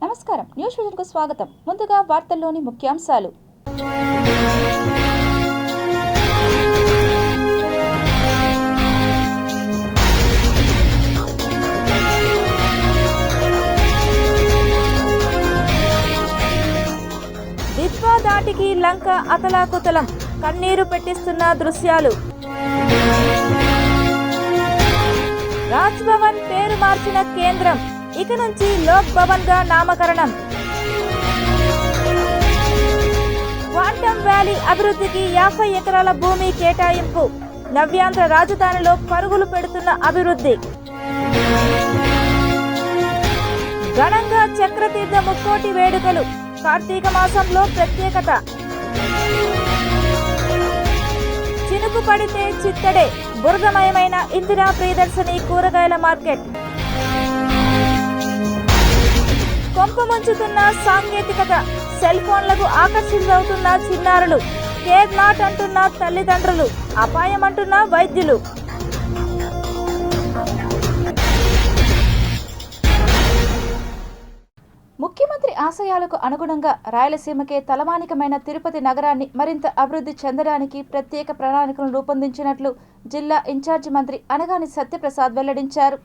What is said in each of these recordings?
నమస్కారం, న్యూస్ విజన్కు స్వాగతం. ముందుగా వార్తల్లోని ముఖ్యాంశాలు. దిద్వా దాటికి లంక అతలాకుతలం, కన్నీరు పెట్టిస్తున్న దృశ్యాలు. రాజ్ భవన్ పేరు మార్చిన కేంద్రం ఇక నుంచి లోక్ భవన్ గా నామకరణం. క్వాంటమ్ వ్యాలీ అభివృద్ధికి 50 ఎకరాల భూమి కేటాయింపు. నవ్యాంధ్ర రాజధానిలో పరుగులు పెడుతున్న అభివృద్ధి. ఘనంగా చక్రతీర్థ ముక్కోటి వేడుకలు. కార్తీక మాసంలో ప్రత్యేకత. చినుకు పడితే చిత్తడే, బురదమయమైన ఇందిరా ప్రియదర్శిని కూరగాయల మార్కెట్. కొంప ముంచుతున్న సాంకేతికత. సెల్ ఫోన్లకు ఆకర్షితులవుతున్న చిన్నారులు. కేర్ నాట్ అంటున్న తల్లిదండ్రులు, అపాయం అంటున్న వైద్యులు. ముఖ్యమంత్రి ఆశయాలకు అనుగుణంగా రాయలసీమకే తలమానికమైన తిరుపతి నగరాన్ని మరింత అభివృద్ధి చెందడానికి ప్రత్యేక ప్రణాళికలను రూపొందించినట్లు జిల్లా ఇన్ఛార్జి మంత్రి అనగాని సత్యప్రసాద్ వెల్లడించారు.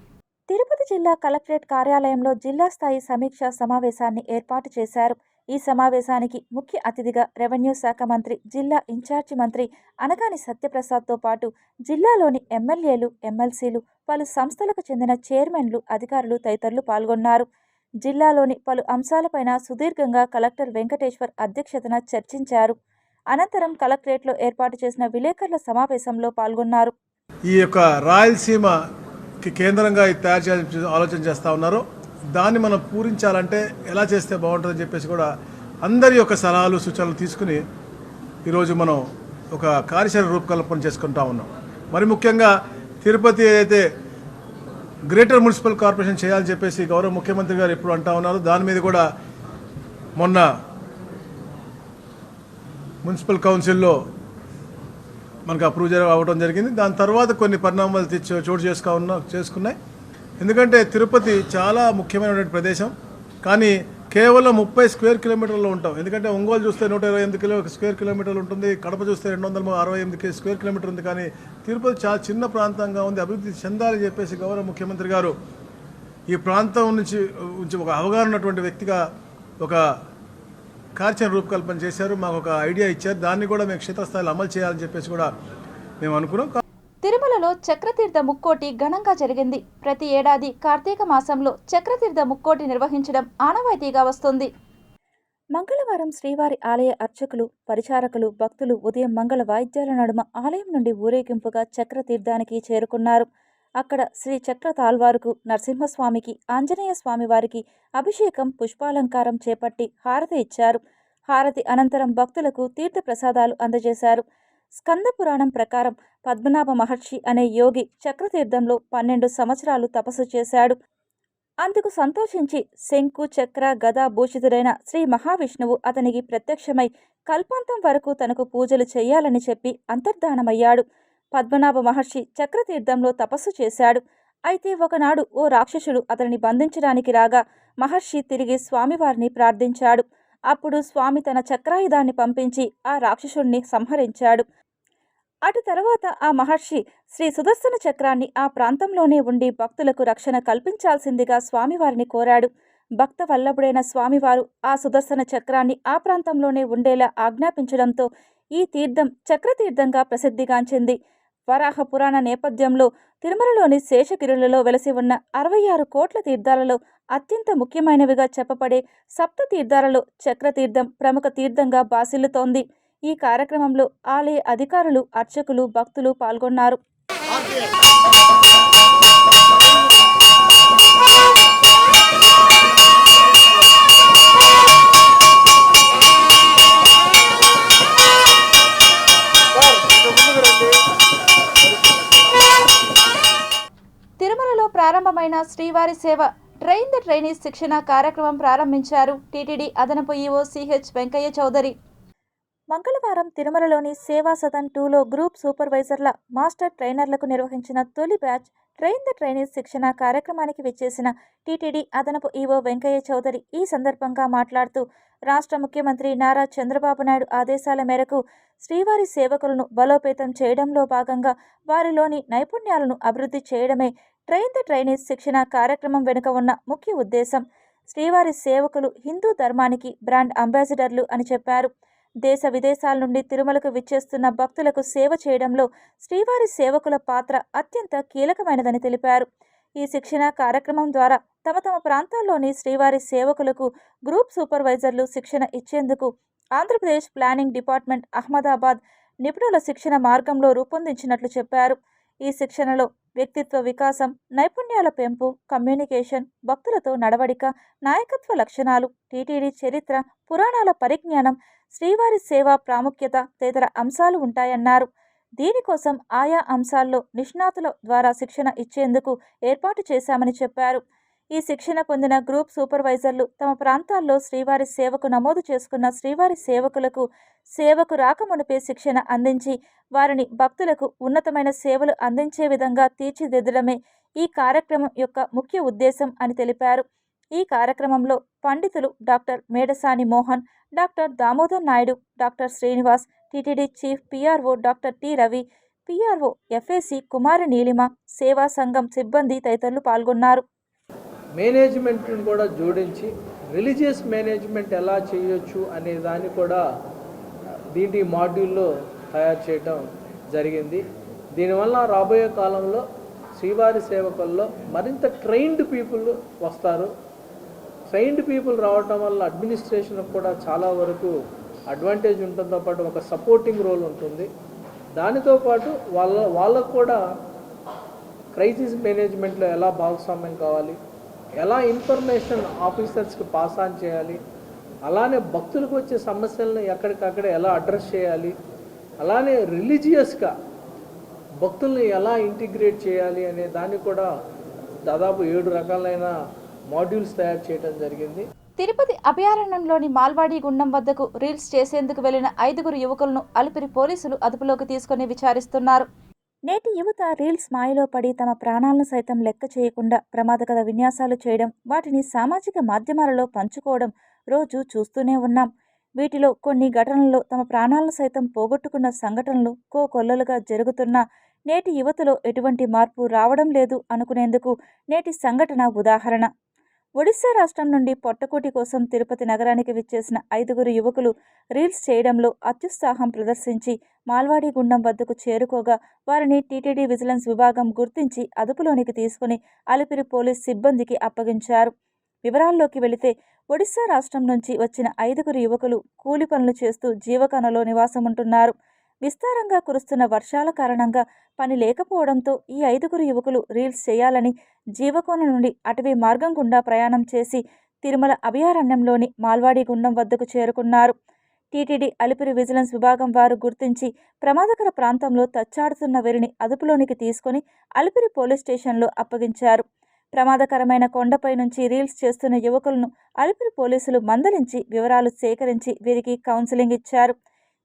తిరుపతి జిల్లా కలెక్టరేట్ కార్యాలయంలో జిల్లా స్థాయి సమీక్షా సమావేశాన్ని ఏర్పాటు చేశారు. ఈ సమావేశానికి ముఖ్య అతిథిగా రెవెన్యూ శాఖ మంత్రి, జిల్లా ఇన్ఛార్జి మంత్రి అనగాని సత్యప్రసాద్తో పాటు జిల్లాలోని ఎమ్మెల్యేలు, ఎమ్మెల్సీలు, పలు సంస్థలకు చెందిన చైర్మన్లు, అధికారులు తదితరులు పాల్గొన్నారు. జిల్లాలోని పలు అంశాలపైన సుదీర్ఘంగా కలెక్టర్ వెంకటేశ్వర్ అధ్యక్షతన చర్చించారు. అనంతరం కలెక్టరేట్లో ఏర్పాటు చేసిన విలేకరుల సమావేశంలో పాల్గొన్నారు. ఈ యొక్క రాయలసీమ కేంద్రంగా తయారు చేయాలని ఆలోచన చేస్తూ ఉన్నారు. దాన్ని మనం పూరించాలంటే ఎలా చేస్తే బాగుంటుందని చెప్పేసి కూడా అందరి యొక్క సలహాలు, సూచనలు తీసుకుని ఈరోజు మనం ఒక కార్యాచరణ రూపకల్పన చేసుకుంటా ఉన్నాం. మరి ముఖ్యంగా తిరుపతి ఏదైతే గ్రేటర్ మున్సిపల్ కార్పొరేషన్ చేయాలని చెప్పేసి గౌరవ ముఖ్యమంత్రి గారు ఎప్పుడు అంటా ఉన్నారు. దాని మీద కూడా మొన్న మున్సిపల్ కౌన్సిల్లో మనకు అప్రూవ్ అవ్వడం జరిగింది. దాని తర్వాత కొన్ని పరిణామాలు చోటు చేసుకున్నాయి. ఎందుకంటే తిరుపతి చాలా ముఖ్యమైనటువంటి ప్రదేశం, కానీ కేవలం 30 స్క్వేర్ కిలోమీటర్లో ఉంటాం. ఎందుకంటే ఒంగోలు చూస్తే 128 స్క్వేర్ కిలోమీటర్లు ఉంటుంది, కడప చూస్తే 268 స్క్వేర్ కిలోమీటర్ ఉంది. కానీ తిరుపతి చాలా చిన్న ప్రాంతంగా ఉంది. అభివృద్ధి చెందాలని చెప్పేసి గౌరవ ముఖ్యమంత్రి గారు ఈ ప్రాంతం నుంచి ఒక అవగాహన ఉన్నటువంటి వ్యక్తిగా ఒక కార్యాచరణ రూపకల్పన చేశారు. మాకు ఒక ఐడియా ఇచ్చారు. దాన్ని కూడా మేము క్షేత్రస్థాయిలో అమలు చేయాలని చెప్పేసి కూడా మేము అనుకున్నాం. తిరుమలలో చక్రతీర్థ ముక్కోటి ఘనంగా జరిగింది. ప్రతి ఏడాది కార్తీక మాసంలో చక్రతీర్థ ముక్కోటి నిర్వహించడం ఆనవాయితీగా వస్తుంది. మంగళవారం శ్రీవారి ఆలయ అర్చకులు, పరిచారకులు, భక్తులు ఉదయం మంగళ వాయిద్యాల నడుమ ఆలయం నుండి ఊరేగింపుగా చక్రతీర్థానికి చేరుకున్నారు. అక్కడ శ్రీ చక్ర తాల్వారుకు, నరసింహస్వామికి, ఆంజనేయ స్వామి వారికి అభిషేకం, పుష్పాలంకారం చేపట్టి హారతి ఇచ్చారు. హారతి అనంతరం భక్తులకు తీర్థ ప్రసాదాలు అందజేశారు. స్కంద పురాణం ప్రకారం పద్మనాభ మహర్షి అనే యోగి చక్రతీర్థంలో 12 సంవత్సరాలు తపస్సు చేశాడు. అందుకు సంతోషించి శంకు, చక్ర, గదా భూషితుడైన శ్రీ మహావిష్ణువు అతనికి ప్రత్యక్షమై కల్పాంతం వరకు తనకు పూజలు చేయాలని చెప్పి అంతర్ధానమయ్యాడు. పద్మనాభ మహర్షి చక్రతీర్థంలో తపస్సు చేశాడు. అయితే ఒకనాడు ఓ రాక్షసుడు అతనిని బంధించడానికి రాగా మహర్షి తిరిగి స్వామివారిని ప్రార్థించాడు. అప్పుడు స్వామి తన చక్రాయుధాన్ని పంపించి ఆ రాక్షసుడిని సంహరించాడు. అటు తర్వాత ఆ మహర్షి శ్రీ సుదర్శన చక్రాన్ని ఆ ప్రాంతంలోనే ఉండి భక్తులకు రక్షణ కల్పించాల్సిందిగా స్వామివారిని కోరాడు. భక్త వల్లభుడైన స్వామివారు ఆ సుదర్శన చక్రాన్ని ఆ ప్రాంతంలోనే ఉండేలా ఆజ్ఞాపించడంతో ఈ తీర్థం చక్రతీర్థంగా ప్రసిద్ధిగాంచింది. వరాహ పురాణ నేపథ్యంలో తిరుమలలోని శేషగిరులలో వెలసి ఉన్న 66 కోట్ల తీర్థాలలో అత్యంత ముఖ్యమైనవిగా చెప్పబడే సప్త తీర్థాలలో చక్రతీర్థం ప్రముఖ తీర్థంగా బాసిల్లుతోంది. ఈ కార్యక్రమంలో ఆలయ అధికారులు, అర్చకులు, భక్తులు పాల్గొన్నారు. తిరుమలలో ప్రారంభమైన శ్రీవారి సేవ ట్రైన్ ద ట్రైనీస్ శిక్షణ కార్యక్రమం ప్రారంభించారు టీటీడీ అదనపు ఈవో సిహెచ్ వెంకయ్య చౌదరి. మంగళవారం తిరుమలలోని సేవా సదన్ 2లో గ్రూప్ సూపర్వైజర్ల మాస్టర్ ట్రైనర్లకు నిర్వహించిన తొలి బ్యాచ్ ట్రైన్ ద ట్రైనీస్ శిక్షణ కార్యక్రమానికి విచ్చేసిన టీటీడీ అదనపు ఈవో వెంకయ్య చౌదరి ఈ సందర్భంగా మాట్లాడుతూ రాష్ట్ర ముఖ్యమంత్రి నారా చంద్రబాబు నాయుడు ఆదేశాల మేరకు శ్రీవారి సేవకులను బలోపేతం చేయడంలో భాగంగా వారిలోని నైపుణ్యాలను అభివృద్ధి చేయడమే ట్రైన్ ద ట్రైనీస్ శిక్షణ కార్యక్రమం వెనుక ఉన్న ముఖ్య ఉద్దేశం. శ్రీవారి సేవకులు హిందూ ధర్మానికి బ్రాండ్ అంబాసిడర్లు అని చెప్పారు. దేశ విదేశాల నుండి తిరుమలకు విచ్చేస్తున్న భక్తులకు సేవ చేయడంలో శ్రీవారి సేవకుల పాత్ర అత్యంత కీలకమైనదని తెలిపారు. ఈ శిక్షణ కార్యక్రమం ద్వారా తమ తమ ప్రాంతాల్లోని శ్రీవారి సేవకులకు గ్రూప్ సూపర్వైజర్లు శిక్షణ ఇచ్చేందుకు ఆంధ్రప్రదేశ్ ప్లానింగ్ డిపార్ట్మెంట్ అహ్మదాబాద్ నిపుణుల శిక్షణ మార్గంలో రూపొందించినట్లు చెప్పారు. ఈ శిక్షణలో వ్యక్తిత్వ వికాసం, నైపుణ్యాల పెంపు, కమ్యూనికేషన్, భక్తులతో నడవడిక, నాయకత్వ లక్షణాలు, టీటీడీ చరిత్ర, పురాణాల పరిజ్ఞానం, శ్రీవారి సేవ ప్రాముఖ్యత తదితర అంశాలు ఉంటాయన్నారు. దీనికోసం ఆయా అంశాల్లో నిష్ణాతుల ద్వారా శిక్షణ ఇచ్చేందుకు ఏర్పాటు చేశామని చెప్పారు. ఈ శిక్షణ పొందిన గ్రూప్ సూపర్వైజర్లు తమ ప్రాంతాల్లో శ్రీవారి సేవకు నమోదు చేసుకున్న శ్రీవారి సేవకులకు సేవకు రాకమునిపే శిక్షణ అందించి వారిని భక్తులకు ఉన్నతమైన సేవలు అందించే విధంగా తీర్చిదిద్దడమే ఈ కార్యక్రమం యొక్క ముఖ్య ఉద్దేశం అని తెలిపారు. ఈ కార్యక్రమంలో పండితులు doctor Medasani Mohan, doctor Damodar Naidu, doctor Srinivas, TTD chief PRO doctor T Ravi, PRO FAC కుమారి నీలిమ, సేవా సంఘం సిబ్బంది తదితరులు పాల్గొన్నారు. మేనేజ్మెంట్ని కూడా జోడించి రిలీజియస్ మేనేజ్మెంట్ ఎలా చేయొచ్చు అనే దాన్ని కూడా దీని మాడ్యూల్లో తయారు చేయడం జరిగింది. దీనివల్ల రాబోయే కాలంలో శ్రీవారి సేవకుల్లో మరింత ట్రైన్డ్ పీపుల్ వస్తారు. ట్రైన్డ్ పీపుల్ రావటం వల్ల అడ్మినిస్ట్రేషన్కి కూడా చాలా వరకు అడ్వాంటేజ్ ఉంటుందో పాటు ఒక సపోర్టింగ్ రోల్ ఉంటుంది. దానితో పాటు వాళ్ళకు కూడా క్రైసిస్ మేనేజ్మెంట్లో ఎలా భాగస్వామ్యం కావాలి, ఎలా ఇన్ఫర్మేషన్ ఆఫీసర్స్కి పాస్ ఆన్ చేయాలి, అలానే భక్తులకు వచ్చే సమస్యలను ఎక్కడికక్కడ ఎలా అడ్రస్ చేయాలి, అలానే రిలీజియస్గా భక్తుల్ని ఎలా ఇంటిగ్రేట్ చేయాలి అనే దాన్ని కూడా దాదాపు 7 రకాలైన మాడ్యూల్స్ తయారు చేయడం జరిగింది. తిరుపతి అభయారణ్యంలోని మాల్వాడి గుండం వద్దకు రీల్స్ చేసేందుకు వెళ్లిన 5 యువకులను అలిపిరి పోలీసులు అదుపులోకి తీసుకుని విచారిస్తున్నారు. నేటి యువత రీల్స్ మాయలో పడి తమ ప్రాణాలను సైతం లెక్క చేయకుండా ప్రమాదకర విన్యాసాలు చేయడం, వాటిని సామాజిక మాధ్యమాలలో పంచుకోవడం రోజు చూస్తూనే ఉన్నాం. వీటిలో కొన్ని ఘటనల్లో తమ ప్రాణాలను సైతం పోగొట్టుకున్న సంఘటనలు కోకొల్లలుగా జరుగుతున్నా నేటి యువతలో ఎటువంటి మార్పు రావడం లేదు అనుకునేందుకు నేటి సంఘటన ఉదాహరణ. ఒడిశా రాష్ట్రం నుండి పొట్టకూటి కోసం తిరుపతి నగరానికి విచ్చేసిన 5 యువకులు రీల్స్ చేయడంలో అత్యుత్సాహం ప్రదర్శించి మాల్వాడి గుండం వద్దకు చేరుకోగా వారిని టీటీడీ విజిలెన్స్ విభాగం గుర్తించి అదుపులోనికి తీసుకుని అలిపిరి పోలీస్ సిబ్బందికి అప్పగించారు. వివరాల్లోకి వెళితే ఒడిశా రాష్ట్రం నుంచి వచ్చిన 5 యువకులు కూలి పనులు చేస్తూ జీవకణలో నివాసముంటున్నారు. విస్తారంగా కురుస్తున్న వర్షాల కారణంగా పని లేకపోవడంతో ఈ 5 యువకులు రీల్స్ చేయాలని జీవకోన నుండి అటవీ మార్గం గుండా ప్రయాణం చేసి తిరుమల అభయారణ్యంలోని మాల్వాడి గుండం వద్దకు చేరుకున్నారు. టీటీడీ అలిపిరి విజిలెన్స్ విభాగం వారు గుర్తించి ప్రమాదకర ప్రాంతంలో తచ్చాడుతున్న వీరిని అదుపులోనికి తీసుకుని అలిపిరి పోలీస్ స్టేషన్లో అప్పగించారు. ప్రమాదకరమైన కొండపై నుంచి రీల్స్ చేస్తున్న యువకులను అలిపిరి పోలీసులు మందలించి వివరాలు సేకరించి వీరికి కౌన్సిలింగ్ ఇచ్చారు.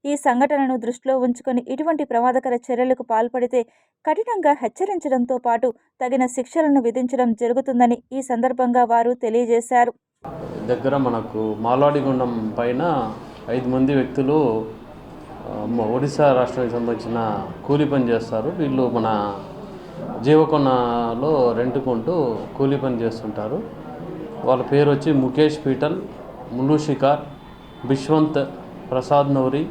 ఈ సంఘటనను దృష్టిలో ఉంచుకొని ఇటువంటి ప్రమాదకర చర్యలకు పాల్పడితే కఠినంగా హెచ్చరించడంతో పాటు తగిన శిక్షలను విధించడం జరుగుతుందని ఈ సందర్భంగా వారు తెలియజేశారు. దగ్గర మనకు మాల్వాడిగుండం పైన 5 మంది వ్యక్తులు ఒడిశా రాష్ట్రానికి సంబంధించిన కూలీ పని చేస్తారు. వీళ్ళు మన జీవకొండలో రెంటుకుంటూ కూలీ పని చేస్తుంటారు. వాళ్ళ పేరు వచ్చి ముఖేష్ పీటల్, ములు షికార్, బిశ్వంత్, ప్రసాద్ నౌరి,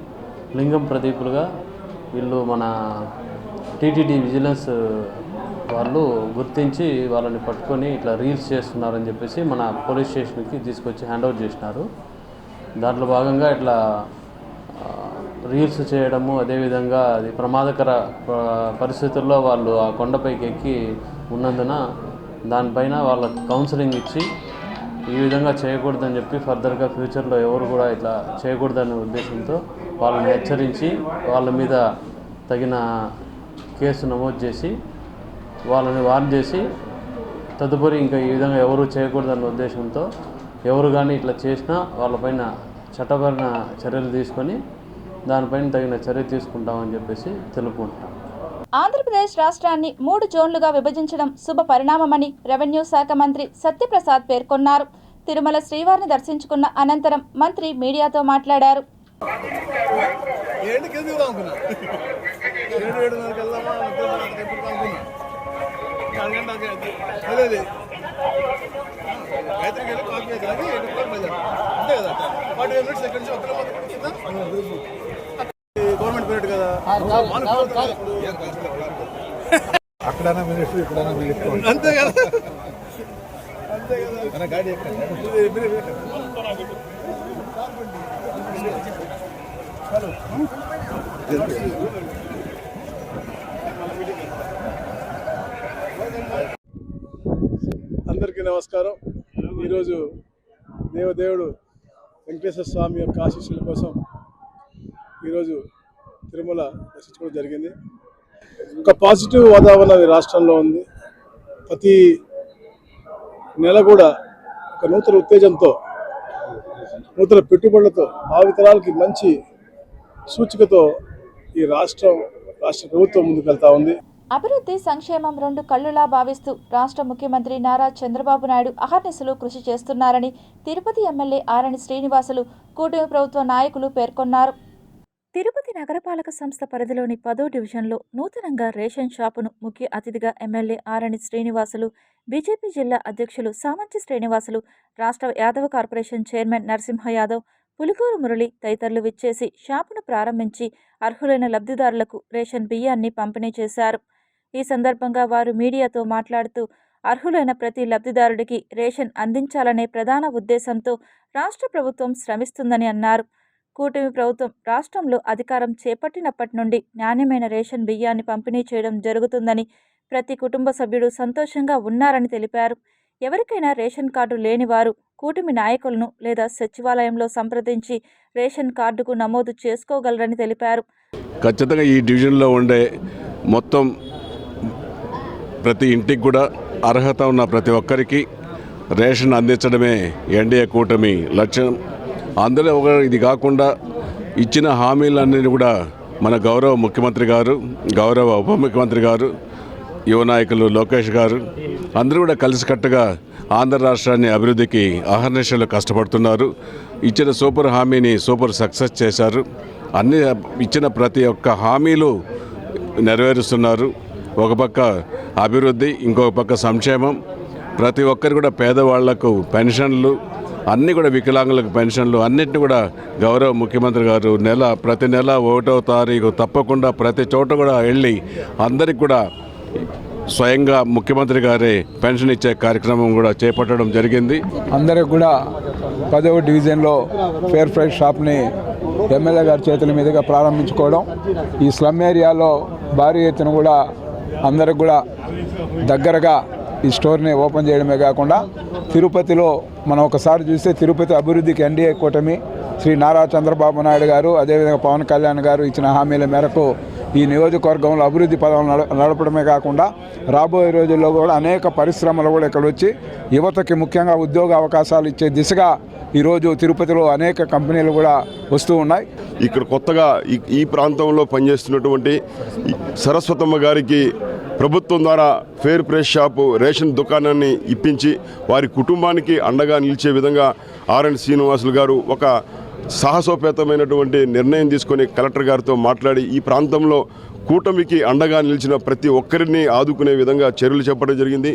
లింగం ప్రదీపులుగా వీళ్ళు మన టీటీడీ విజిలెన్స్ వాళ్ళు గుర్తించి వాళ్ళని పట్టుకొని ఇట్లా రీల్స్ చేస్తున్నారని చెప్పేసి మన పోలీస్ స్టేషన్కి తీసుకొచ్చి హ్యాండ్ ఓవర్ చేసినారు. దాంట్లో భాగంగా ఇట్లా రీల్స్ చేయడము, అదేవిధంగా అది ప్రమాదకర పరిస్థితుల్లో వాళ్ళు ఆ కొండపైకి ఎక్కి ఉన్నందున దానిపైన వాళ్ళకి కౌన్సిలింగ్ ఇచ్చి ఈ విధంగా చేయకూడదని చెప్పి ఫర్దర్గా ఫ్యూచర్లో ఎవరు కూడా ఇట్లా చేయకూడదనే ఉద్దేశంతో వాళ్ళని హెచ్చరించి వాళ్ళ మీద తగిన కేసు నమోదు చేసి వాళ్ళని వార్న్ చేసి తదుపరి ఇంకా ఈ విధంగా ఎవరు చేయకూడదన్న ఉద్దేశంతో ఎవరు కానీ ఇట్లా చేసినా వాళ్ళపైన చట్టపరమైన చర్యలు తీసుకొని దానిపైన తగిన చర్య తీసుకుంటామని చెప్పేసి తెలుపుకుంటాం. ఆంధ్రప్రదేశ్ రాష్ట్రాన్ని 3 జోన్లుగా విభజించడం శుభ పరిణామమని రెవెన్యూ శాఖ మంత్రి సత్యప్రసాద్ పేర్కొన్నారు. తిరుమల శ్రీవారిని దర్శించుకున్న అనంతరం మంత్రి మీడియాతో మాట్లాడారు. గవర్నమెంట్ పీరియడ్ కదా, అక్కడైనా మినిస్టర్ ఇక్కడైనా మినిస్టర్ అంతే కదా, అంతే కదా. గాడి అందరికీ నమస్కారం. ఈరోజు దేవదేవుడు వెంకటేశ్వర స్వామి యొక్క ఆశీస్సుల కోసం ఈరోజు తిరుమల దర్శించుకోవడం జరిగింది. ఒక పాజిటివ్ వాతావరణం ఈ రాష్ట్రంలో ఉంది. ప్రతి నెల కూడా ఒక నూతన ఉత్తేజంతో, నూతన పెట్టుబడులతో, భావితరాలకి మంచి సూచికతో ఈ రాష్ట్ర ప్రభుత్వం ముందుకెళ్తా ఉంది. అభివృద్ధి సంక్షేమం 2 కళ్ళులా భావిస్తూ రాష్ట్ర ముఖ్యమంత్రి నారా చంద్రబాబు నాయుడు అహర్నిశలు కృషి చేస్తున్నారని తిరుపతి ఎమ్మెల్యే ఆరణి శ్రీనివాసులు, కూటమి ప్రభుత్వ నాయకులు పేర్కొన్నారు. తిరుపతి నగరపాలక సంస్థ పరిధిలోని 10వ డివిజన్లో నూతనంగా రేషన్ షాపును ముఖ్య అతిథిగా ఎమ్మెల్యే ఆరణి శ్రీనివాసులు, బీజేపీ జిల్లా అధ్యక్షులు సామంచి శ్రీనివాసులు, రాష్ట్ర యాదవ కార్పొరేషన్ చైర్మన్ నరసింహ యాదవ్, పులికూరు మురళి తదితరులు విచ్చేసి షాపును ప్రారంభించి అర్హులైన లబ్ధిదారులకు రేషన్ బియ్యాన్ని పంపిణీ చేశారు. ఈ సందర్భంగా వారు మీడియాతో మాట్లాడుతూ అర్హులైన ప్రతి లబ్ధిదారుడికి రేషన్ అందించాలనే ప్రధాన ఉద్దేశంతో రాష్ట్ర ప్రభుత్వం శ్రమిస్తుందని అన్నారు. కూటమి ప్రభుత్వం రాష్ట్రంలో అధికారం చేపట్టినప్పటి నుండి నాణ్యమైన రేషన్ బియ్యాన్ని పంపిణీ చేయడం జరుగుతుందని, ప్రతి కుటుంబ సభ్యుడు సంతోషంగా ఉన్నారని తెలిపారు. ఎవరికైనా రేషన్ కార్డు లేని వారు కూటమి నాయకులను లేదా సచివాలయంలో సంప్రదించి రేషన్ కార్డుకు నమోదు చేసుకోగలరని తెలిపారు. ఖచ్చితంగా ఈ డివిజన్లో ఉండే మొత్తం ప్రతి ఇంటికి కూడా అర్హత ఉన్న ప్రతి ఒక్కరికి రేషన్ అందించడమే ఎన్డీఏ కూటమి లక్ష్యం. అందులో ఇది కాకుండా ఇచ్చిన హామీలన్నీ కూడా మన గౌరవ ముఖ్యమంత్రి గారు, గౌరవ ఉప ముఖ్యమంత్రి గారు, యువ నాయకులు లోకేష్ గారు అందరూ కూడా కలిసికట్టుగా ఆంధ్ర రాష్ట్రాన్ని అభివృద్ధికి అహర్నిశలు కష్టపడుతున్నారు. ఇచ్చిన సూపర్ హామీని సూపర్ సక్సెస్ చేశారు. అన్ని ఇచ్చిన ప్రతి ఒక్క హామీలు నెరవేరుస్తున్నారు. ఒక పక్క అభివృద్ధి, ఇంకొక పక్క సంక్షేమం. ప్రతి ఒక్కరు కూడా పేదవాళ్లకు పెన్షన్లు, అన్నీ కూడా వికలాంగులకు పెన్షన్లు అన్నింటినీ కూడా గౌరవ ముఖ్యమంత్రి గారు ప్రతి నెల 1వ తారీఖు తప్పకుండా ప్రతి చోట కూడా వెళ్ళి అందరికి కూడా స్వయంగా ముఖ్యమంత్రి గారే పెన్షన్ ఇచ్చే కార్యక్రమం కూడా చేపట్టడం జరిగింది. అందరికి కూడా 10వ డివిజన్లో ఫేర్ ప్రైస్ షాప్ని ఎమ్మెల్యే గారి చేతుల మీదుగా ప్రారంభించుకోవడం, ఈ స్లమ్ ఏరియాలో భారీ ఎత్తున కూడా అందరికి కూడా దగ్గరగా ఈ స్టోర్ని ఓపెన్ చేయడమే కాకుండా తిరుపతిలో మనం ఒకసారి చూస్తే తిరుపతి అభివృద్ధికి ఎన్డీఏ కూటమి శ్రీ నారా చంద్రబాబు నాయుడు గారు, అదేవిధంగా పవన్ కళ్యాణ్ గారు ఇచ్చిన హామీల మేరకు ఈ నియోజకవర్గంలో అభివృద్ధి పదం నడపడమే కాకుండా రాబోయే రోజుల్లో కూడా అనేక పరిశ్రమలు కూడా ఇక్కడ వచ్చి యువతకి ముఖ్యంగా ఉద్యోగ అవకాశాలు ఇచ్చే దిశగా ఈరోజు తిరుపతిలో అనేక కంపెనీలు కూడా వస్తూ ఉన్నాయి. ఇక్కడ కొత్తగా ఈ ప్రాంతంలో పనిచేస్తున్నటువంటి సరస్వతమ్మ గారికి ప్రభుత్వం ద్వారా ఫేర్ ప్రైస్ షాపు రేషన్ దుకాణాన్ని ఇప్పించి వారి కుటుంబానికి అండగా నిలిచే విధంగా ఆర్ఎన్ శ్రీనివాసులు గారు ఒక సాహసోపేతమైనటువంటి నిర్ణయం తీసుకొని కలెక్టర్ గారితో మాట్లాడి ఈ ప్రాంతంలో కూటమికి అండగా నిలిచిన ప్రతి ఒక్కరిని ఆదుకునే విధంగా చర్యలు చేపట్టడం జరిగింది.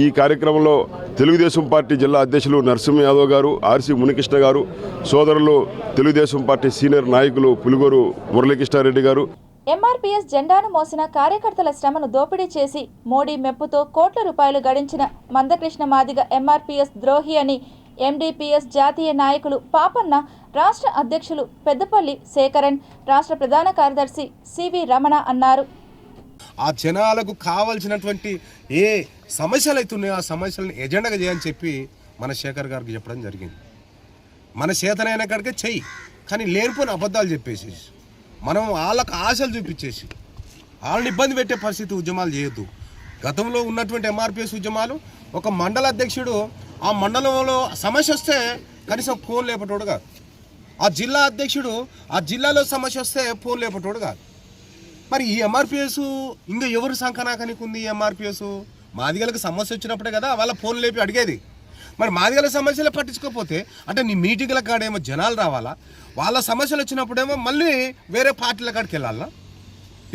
ఈ కార్యక్రమంలో తెలుగుదేశం పార్టీ జిల్లా అధ్యక్షులు నరసింహ యాదవ్ గారు, ఆర్సి మునికృష్ణ గారు, సోదరులు తెలుగుదేశం పార్టీ సీనియర్ నాయకులు పులిగూరు మురళీకృష్ణారెడ్డి గారు. ఎంఆర్పీఎస్ జెండాను మోసిన కార్యకర్తల శ్రమను దోపిడీ చేసి మోడీ మెప్పుతో కోట్ల రూపాయలు గడించిన మందకృష్ణ మాదిగ ఎంఆర్పీఎస్ ద్రోహి అని ఎండీపీఎస్ జాతీయ నాయకులు పాపన్న, రాష్ట్ర అధ్యక్షులు పెద్దపల్లి శేఖరన్, రాష్ట్ర ప్రధాన కార్యదర్శి సివి రమణ అన్నారు. ఆ జనాలకు కావాల్సినటువంటి ఏ సమస్యలు అవుతున్నాయో ఆ సమస్యలను ఎజెండాగా చేయని చెప్పి మన శేఖర్ గారికి చెప్పడం జరిగింది. మన చేతనైన కాడికే చెయ్యి, కానీ లేనిపోయిన అబద్ధాలు చెప్పేసి మనం వాళ్ళకు ఆశలు చూపించేసి వాళ్ళని ఇబ్బంది పెట్టే పరిస్థితి ఉద్యమాలు చేయొద్దు. గతంలో ఉన్నటువంటి ఎంఆర్పీఎస్ ఉద్యమాలు ఒక మండల అధ్యక్షుడు ఆ మండలంలో సమస్య వస్తే కనీసం ఫోన్ లేపటోడు కాదు, ఆ జిల్లా అధ్యక్షుడు ఆ జిల్లాలో సమస్య వస్తే ఫోన్ లేపటోడు కాదు. మరి ఈ ఎంఆర్పిఎస్ ఇంకా ఎవరు సంకనాకానికి ఉంది? ఈ ఎంఆర్పిఎస్ మాదిగలకు సమస్య వచ్చినప్పుడే కదా వాళ్ళ ఫోన్ లేపి అడిగేది. మరి మాదిగల సమస్యలు పట్టించుకోకపోతే అంటే నీ మీటింగ్ల కాడేమో జనాలు రావాలా, వాళ్ళ సమస్యలు వచ్చినప్పుడేమో మళ్ళీ వేరే పార్టీల కాడికి వెళ్ళాలా?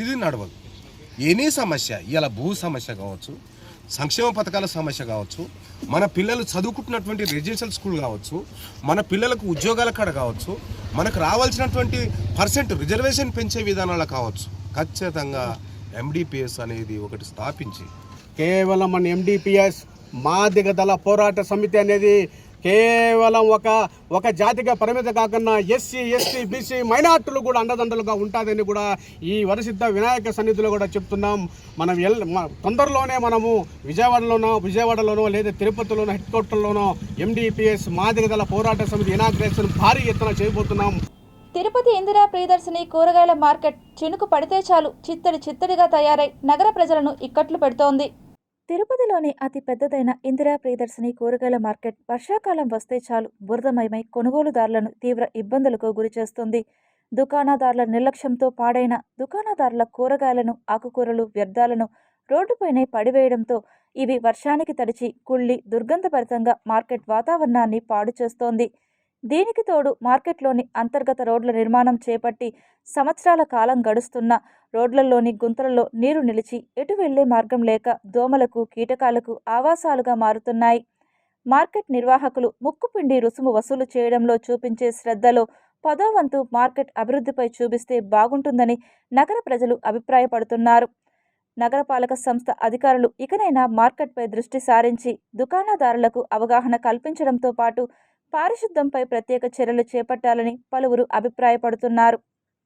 ఇది నడవదు. ఎనీ సమస్య, ఇలా భూ సమస్య కావచ్చు, సంక్షేమ పథకాల సమస్య కావచ్చు, మన పిల్లలు చదువుకుంటున్నటువంటి రెసిడెన్షియల్ స్కూల్ కావచ్చు, మన పిల్లలకు ఉద్యోగాల కాడ కావచ్చు, మనకు రావాల్సినటువంటి రిజర్వేషన్ పెంచే విధానాలు కావచ్చు, ఖచ్చితంగా ఎండిపిఎస్ అనేది ఒకటి స్థాపించి కేవలం మన ఎండిపిఎస్ మాదిగ దళ పోరాట సమితి అనేది కేవలం ఒక జాతిగా పరిమితం కాకుండా ఎస్సీ ఎస్టీ బీసీ మైనార్టీలు కూడా అండదండలుగా ఉంటుందని కూడా ఈ వరసిద్ధ వినాయక సన్నిధిలో కూడా చెప్తున్నాం. మనం తొందరలోనే మనము విజయవాడలోనో లేదా తిరుపతిలోనో హెడ్ క్వార్టర్లోనో ఎండిపిఎస్ మాదిగ దళ పోరాట సమితి ఇనాగ్రేషన్ భారీ ఎత్తున చేయబోతున్నాం. తిరుపతి ఇందిరా ప్రియదర్శిని కూరగాయల మార్కెట్ చినుకు పడితే చాలు చిత్తడిగా తయారై నగర ప్రజలను ఇక్కట్లు పెడుతోంది. తిరుపతిలోని అతి పెద్దదైన ఇందిరా ప్రియదర్శిని కూరగాయల మార్కెట్ వర్షాకాలం వస్తే చాలు బురదమయమై కొనుగోలుదారులను తీవ్ర ఇబ్బందులకు గురిచేస్తుంది. దుకాణదారుల నిర్లక్ష్యంతో పాడైన దుకాణదారుల కూరగాయలను, ఆకుకూరలు, వ్యర్థాలను రోడ్డుపైనే పడివేయడంతో ఇవి వర్షానికి తడిచి కుళ్ళి దుర్గంధభరితంగా మార్కెట్ వాతావరణాన్ని పాడు చేస్తోంది. దీనికి తోడు మార్కెట్లోని అంతర్గత రోడ్ల నిర్మాణం చేపట్టి సంవత్సరాల కాలం గడుస్తున్నా రోడ్లలోని గుంతలలో నీరు నిలిచి ఎటు వెళ్లే మార్గం లేక దోమలకు, కీటకాలకు ఆవాసాలుగా మారుతున్నాయి. మార్కెట్ నిర్వాహకులు ముక్కుపిండి రుసుము వసూలు చేయడంలో చూపించే శ్రద్ధలో 10వ వంతు మార్కెట్ అభివృద్ధిపై చూపిస్తే బాగుంటుందని నగర ప్రజలు అభిప్రాయపడుతున్నారు. నగరపాలక సంస్థ అధికారులు ఇకనైనా మార్కెట్పై దృష్టి సారించి దుకాణదారులకు అవగాహన కల్పించడంతో పాటు పారిశుద్ధ్యంపై ప్రత్యేక చర్యలు చేపట్టాలని పలువురు అభిప్రాయపడుతున్నారు.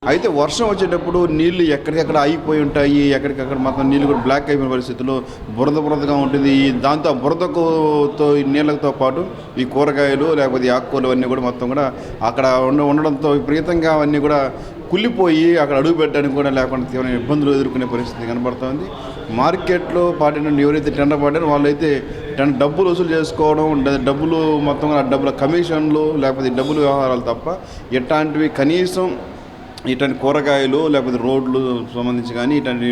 అయితే వర్షం వచ్చేటప్పుడు నీళ్లు ఎక్కడికక్కడ ఆగిపోయి ఉంటాయి, ఎక్కడికక్కడ మొత్తం నీళ్ళు కూడా బ్లాక్ అయిపోయిన పరిస్థితుల్లో బురదగా ఉంటుంది. దాంతో బురదతో నీళ్ళతో పాటు ఈ కూరగాయలు లేకపోతే ఈ ఆకుకూరలు అన్నీ కూడా మొత్తం కూడా అక్కడ ఉండడంతో విపరీతంగా అవన్నీ కూడా కుళ్ళిపోయి అక్కడ అడుగు పెట్టడానికి కూడా లేకుండా తీవ్రమైన ఇబ్బందులు ఎదుర్కొనే పరిస్థితి కనబడుతుంది. మార్కెట్లో పాడిన ఎవరైతే టెండర్ పడ్డారో వాళ్ళైతే డబ్బులు వసూలు చేసుకోవడం, డబ్బులు మొత్తం డబ్బుల కమిషన్లు లేకపోతే డబ్బులు వ్యవహారాలు తప్ప ఇట్లాంటివి కనీసం ఇట్లాంటి కూరగాయలు లేకపోతే రోడ్లు సంబంధించి కానీ ఇట్లాంటి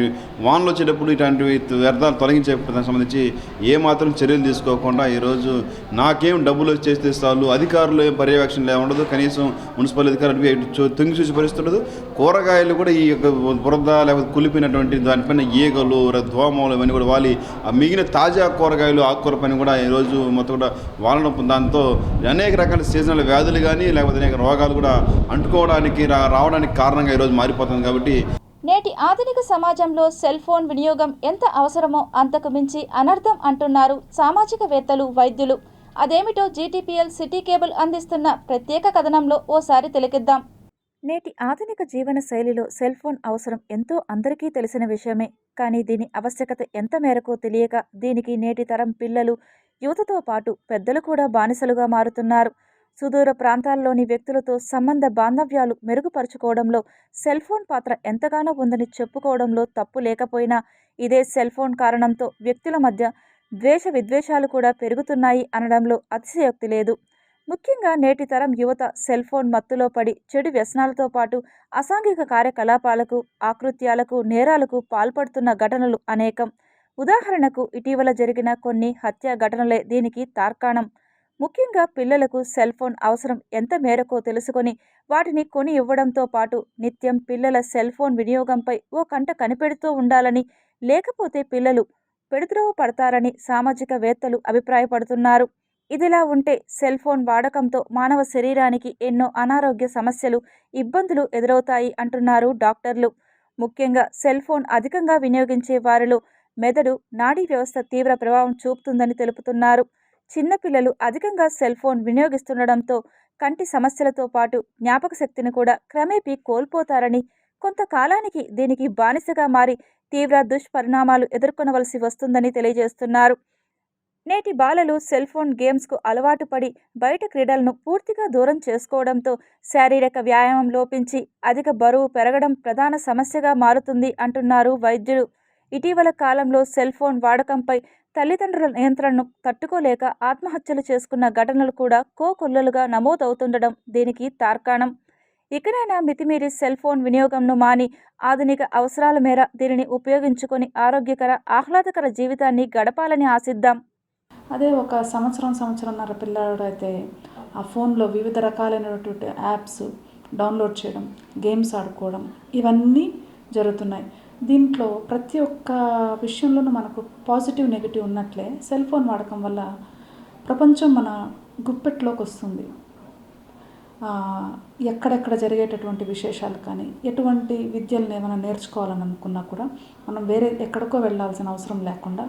వానలు వచ్చేటప్పుడు ఇట్లాంటివి వ్యర్థాలు తొలగించే సంబంధించి ఏమాత్రం చర్యలు తీసుకోకుండా ఈరోజు నాకేం డబ్బులు చేస్తే చాలు, అధికారులు పర్యవేక్షణ ఉండదు, కనీసం మున్సిపల్ అధికారులు తొంగి చూసి పరిస్థితులు. కూరగాయలు కూడా ఈ యొక్క బురద లేకపోతే కులిపినటువంటి దానిపైన ఈగలు, దోమలు ఇవన్నీ కూడా వాలి ఆ మిగిలిన తాజా కూరగాయలు, ఆకుకూర పైన కూడా ఈరోజు మొత్తం కూడా వాళ్ళను దాంతో అనేక రకాల సీజనల్ వ్యాధులు కానీ లేకపోతే అనేక రోగాలు కూడా అంటుకోవడానికి రావడానికి కారణంగా ఈరోజు మారిపోతుంది. కాబట్టి నేటి ఆధునిక సమాజంలో సెల్ ఫోన్ వినియోగం ఎంత అవసరమో అంతకు మించి అనర్థం అంటున్నారు సామాజికవేత్తలు, వైద్యులు. అదేమిటో జీటీపీఎల్ సిటీ కేబుల్ అందిస్తున్న ప్రత్యేక కథనంలో ఓసారి తిలకిద్దాం. నేటి ఆధునిక జీవన శైలిలో సెల్ ఫోన్ అవసరం ఎంతో అందరికీ తెలిసిన విషయమే. కానీ దీని ఆవశ్యకత ఎంత మేరకో తెలియక దీనికి నేటి తరం పిల్లలు, యువతతో పాటు పెద్దలు కూడా బానిసలుగా మారుతున్నారు. సుదూర ప్రాంతాల్లోని వ్యక్తులతో సంబంధ బాంధవ్యాలు మెరుగుపరుచుకోవడంలో సెల్ ఫోన్ పాత్ర ఎంతగానో ఉందని చెప్పుకోవడంలో తప్పు లేకపోయినా ఇదే సెల్ ఫోన్ కారణంతో వ్యక్తుల మధ్య ద్వేష విద్వేషాలు కూడా పెరుగుతున్నాయి అనడంలో అతిశయోక్తి లేదు. ముఖ్యంగా నేటి తరం యువత సెల్ ఫోన్ మత్తులో పడి చెడు వ్యసనాలతో పాటు అసాంఘిక కార్యకలాపాలకు, ఆకృత్యాలకు, నేరాలకు పాల్పడుతున్న ఘటనలు అనేకం. ఉదాహరణకు ఇటీవల జరిగిన కొన్ని హత్యా ఘటనలే దీనికి తార్కాణం. ముఖ్యంగా పిల్లలకు సెల్ ఫోన్ అవసరం ఎంత మేరకో తెలుసుకొని వాటిని కొని ఇవ్వడంతో పాటు నిత్యం పిల్లల సెల్ ఫోన్ వినియోగంపై ఓ కంట కనిపెడుతూ ఉండాలని, లేకపోతే పిల్లలు పెడుద్రోవ పడతారని సామాజికవేత్తలు అభిప్రాయపడుతున్నారు. ఇదిలా ఉంటే సెల్ ఫోన్ వాడకంతో మానవ శరీరానికి ఎన్నో అనారోగ్య సమస్యలు, ఇబ్బందులు ఎదురవుతాయి అంటున్నారు డాక్టర్లు. ముఖ్యంగా సెల్ ఫోన్ అధికంగా వినియోగించే వారిలో మెదడు, నాడీ వ్యవస్థ తీవ్ర ప్రభావం చూపుతుందని తెలుపుతున్నారు. చిన్నపిల్లలు అధికంగా సెల్ ఫోన్ వినియోగిస్తుండడంతో కంటి సమస్యలతో పాటు జ్ఞాపక శక్తిని కూడా క్రమేపీ కోల్పోతారని, కొంతకాలానికి దీనికి బానిసగా మారి తీవ్ర దుష్పరిణామాలు ఎదుర్కొనవలసి వస్తుందని తెలియజేస్తున్నారు. నేటి బాలలు సెల్ ఫోన్ గేమ్స్కు అలవాటు పడి బయట క్రీడలను పూర్తిగా దూరం చేసుకోవడంతో శారీరక వ్యాయామం లోపించి అధిక బరువు పెరగడం ప్రధాన సమస్యగా మారుతుంది అంటున్నారు వైద్యులు. ఇటీవల కాలంలో సెల్ ఫోన్ వాడకంపై తల్లిదండ్రుల నియంత్రణను తట్టుకోలేక ఆత్మహత్యలు చేసుకున్న ఘటనలు కూడా కోకొల్లలుగా నమోదవుతుండడం దీనికి తార్కాణం. ఇకనైనా మితిమీరి సెల్ ఫోన్ వినియోగంను మాని ఆధునిక అవసరాల మేర దీనిని ఉపయోగించుకొని ఆరోగ్యకర ఆహ్లాదకర జీవితాన్ని గడపాలని ఆశిద్దాం. అదే ఒక సంవత్సరంన్నర పిల్లాడైతే ఆ ఫోన్లో వివిధ రకాలైనటువంటి యాప్స్ డౌన్లోడ్ చేయడం, గేమ్స్ ఆడుకోవడం ఇవన్నీ జరుగుతున్నాయి. దీంట్లో ప్రతి ఒక్క విషయంలోనూ మనకు పాజిటివ్ నెగిటివ్ ఉన్నట్లే సెల్ ఫోన్ వాడకం వల్ల ప్రపంచం మన గుప్పెట్లోకి వస్తుంది. ఎక్కడెక్కడ జరిగేటటువంటి విశేషాలు కానీ ఎటువంటి విద్యలను ఏమైనా నేర్చుకోవాలని అనుకున్నా కూడా మనం వేరే ఎక్కడికో వెళ్ళాల్సిన అవసరం లేకుండా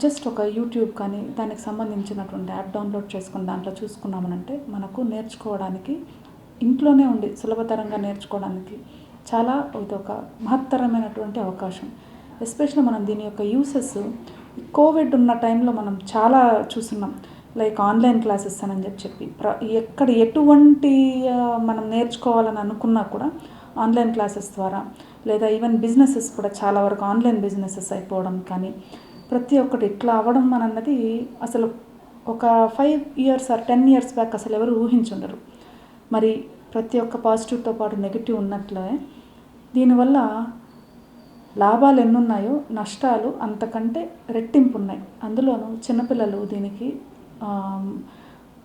జస్ట్ ఒక యూట్యూబ్ కానీ దానికి సంబంధించినటువంటి యాప్ డౌన్లోడ్ చేసుకుని దాంట్లో చూసుకున్నామనంటే మనకు నేర్చుకోవడానికి ఇంట్లోనే ఉండి సులభతరంగా నేర్చుకోవడానికి చాలా ఇదొక మహత్తరమైనటువంటి అవకాశం. ఎస్పెషల్లీ మనం దీని యొక్క యూసెస్ కోవిడ్ ఉన్న టైంలో మనం చాలా చూస్తున్నాం. లైక్ ఆన్లైన్ క్లాసెస్ అని చెప్పి ఎక్కడ ఎటువంటి మనం నేర్చుకోవాలని అనుకున్నా కూడా ఆన్లైన్ క్లాసెస్ ద్వారా, లేదా ఈవెన్ బిజినెసెస్ కూడా చాలా వరకు ఆన్లైన్ బిజినెసెస్ అయిపోవడం కానీ ప్రతి ఒక్కటి ఇట్లా అవ్వడం అన్నది అసలు ఒక 5 years or 10 years బ్యాక్ అసలు ఎవరు ఊహించుండరు. మరి ప్రతి ఒక్క పాజిటివ్తో పాటు నెగిటివ్ ఉన్నట్లే దీనివల్ల లాభాలు ఎన్నున్నాయో నష్టాలు అంతకంటే రెట్టింపు ఉన్నాయి. అందులోనూ చిన్నపిల్లలు దీనికి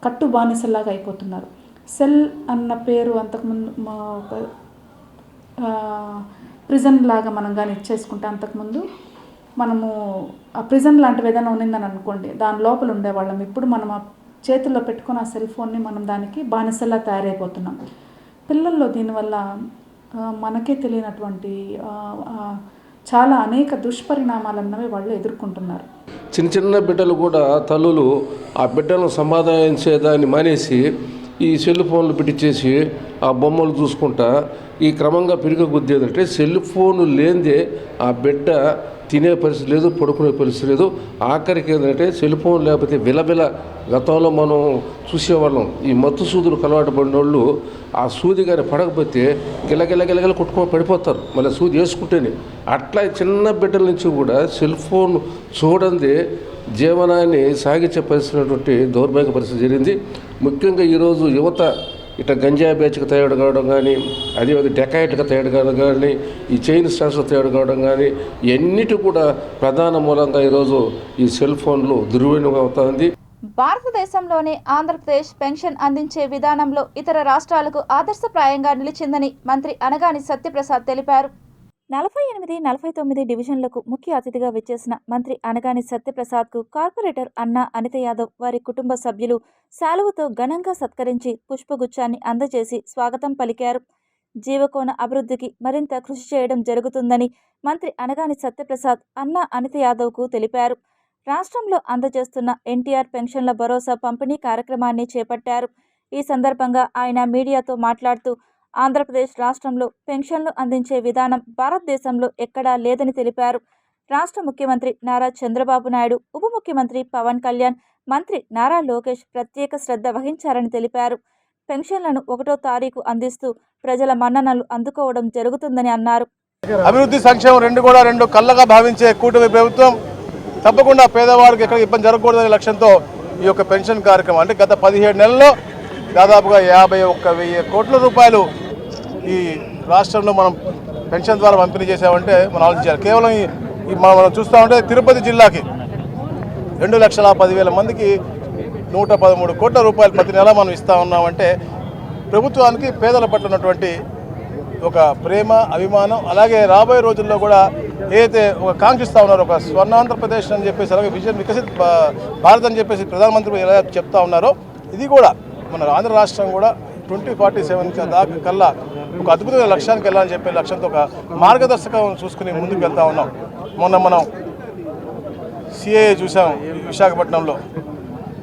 కట్టు బానిసలాగా అయిపోతున్నారు. సెల్ అన్న పేరు అంతకుముందు ప్రిజన్ లాగా మనం కానీ ఇచ్చేసుకుంటే అంతకుముందు మనము ఆ ప్రిజన్ లాంటివి ఏదైనా ఉన్నిందని అనుకోండి, దాని లోపల ఉండేవాళ్ళం. ఇప్పుడు మనం ఆ చేతుల్లో పెట్టుకుని ఆ సెల్ ఫోన్ని మనం దానికి బానిసలా తయారైపోతున్నాం. పిల్లల్లో దీనివల్ల మనకే తెలియనటువంటి చాలా అనేక దుష్పరిణామాలు అన్నవి వాళ్ళు ఎదుర్కొంటున్నారు. చిన్న బిడ్డలు కూడా తల్లులు ఆ బిడ్డలను సమాధానించేదాన్ని మానేసి ఈ సెల్ ఫోన్లు పెట్టించేసి ఆ బొమ్మలు చూసుకుంటా ఈ క్రమంగా పెరిగే కొద్దీ ఏంటంటే సెల్ ఫోన్ లేనిదే ఆ బిడ్డ తినే పరిస్థితి లేదు, పడుకునే పరిస్థితి లేదు. ఆఖరికి ఏంటంటే సెల్ ఫోన్ లేకపోతే విలవిల గతంలో మనం చూసేవాళ్ళం. ఈ మత్తు సూదులు అలవాటు పడిన వాళ్ళు ఆ సూది కానీ పడకపోతే గిలగిలగిలగిల కొట్టుకొని పడిపోతారు, మళ్ళీ సూది వేసుకుంటేనే. అట్లా చిన్న బిడ్డల నుంచి కూడా సెల్ ఫోన్ చూడండి జీవనాన్ని సాగించే పరిస్థితి దౌర్భాగ్య పరిస్థితి జరిగింది. ముఖ్యంగా ఈరోజు యువత ఇట్లా గంజాయి బ్యాచ్కి తయారు కావడం కానీ, అదే డెకాయిట్గా తయారు కావడం కానీ, ఈ చైన్ స్టార్స్లో తయారు కావడం కానీ ఎన్నిటి కూడా ప్రధాన మూలంగా ఈరోజు ఈ సెల్ ఫోన్లు దుర్వినియోగం అవుతుంది. భారతదేశంలోనే ఆంధ్రప్రదేశ్ పెన్షన్ అందించే విధానంలో ఇతర రాష్ట్రాలకు ఆదర్శప్రాయంగా నిలిచిందని మంత్రి అనగాని సత్యప్రసాద్ తెలిపారు. 48, 49 డివిజన్లకు ముఖ్య అతిథిగా విచ్చేసిన మంత్రి అనగాని సత్యప్రసాద్కు కార్పొరేటర్ అన్నా అనిత యాదవ్ వారి కుటుంబ సభ్యులు శాలువతో ఘనంగా సత్కరించి పుష్పగుచ్చాన్ని అందజేసి స్వాగతం పలికారు. జీవకోణ అభివృద్ధికి మరింత కృషి చేయడం జరుగుతుందని మంత్రి అనగాని సత్యప్రసాద్ అన్నా అనిత యాదవ్కు తెలిపారు. రాష్ట్రంలో అందజేస్తున్న ఎన్టీఆర్ పెన్షన్ల భరోసా పంపిణీ కార్యక్రమాన్ని చేపట్టారు. ఈ సందర్భంగా ఆయన మీడియాతో మాట్లాడుతూ ఆంధ్రప్రదేశ్ రాష్ట్రంలో పెన్షన్లు అందించే విధానం భారతదేశంలో ఎక్కడా లేదని తెలిపారు. రాష్ట్ర ముఖ్యమంత్రి నారా చంద్రబాబు నాయుడు, ఉప ముఖ్యమంత్రి పవన్ కళ్యాణ్, మంత్రి నారా లోకేష్ ప్రత్యేక శ్రద్ధ వహించారని తెలిపారు. పెన్షన్లను 1వ తారీఖు అందిస్తూ ప్రజల మన్ననలు అందుకోవడం జరుగుతుందని అన్నారు. అభివృద్ధి సంక్షేమం రెండు కళ్ళగా భావించే కూటమి ప్రభుత్వం తప్పకుండా పేదవాడికి ఎక్కడ ఇబ్బంది జరగకూడదనే లక్ష్యంతో ఈ యొక్క పెన్షన్ కార్యక్రమం అంటే గత 17 నెలల్లో దాదాపుగా 51,000 కోట్ల రూపాయలు ఈ రాష్ట్రంలో మనం పెన్షన్ ద్వారా పంపిణీ చేసామంటే మనం ఆలోచించాలి. కేవలం మనం చూస్తామంటే తిరుపతి జిల్లాకి 2,10,000 మందికి 113 కోట్ల రూపాయలు ప్రతి నెల మనం ఇస్తూ ఉన్నామంటే ప్రభుత్వానికి పేదల పట్ల ఉన్నటువంటి ఒక ప్రేమ, అభిమానం, అలాగే రాబోయే రోజుల్లో కూడా ఏదైతే ఒక కాంక్షిస్తూ ఉన్నారో ఒక స్వర్ణాంధ్రప్రదేశ్ అని చెప్పేసి, అలాగే వికసిత్ భారత్ అని చెప్పేసి ప్రధానమంత్రి ఎలా చెప్తా ఉన్నారో ఇది కూడా మన ఆంధ్ర రాష్ట్రం కూడా 2047 దాకా కల్లా ఒక అద్భుతమైన లక్ష్యానికి వెళ్ళాలని చెప్పే లక్ష్యంతో ఒక మార్గదర్శకం చూసుకుని ముందుకు వెళ్తా ఉన్నాం. మొన్న మనం సిఏఏ చూసాం విశాఖపట్నంలో.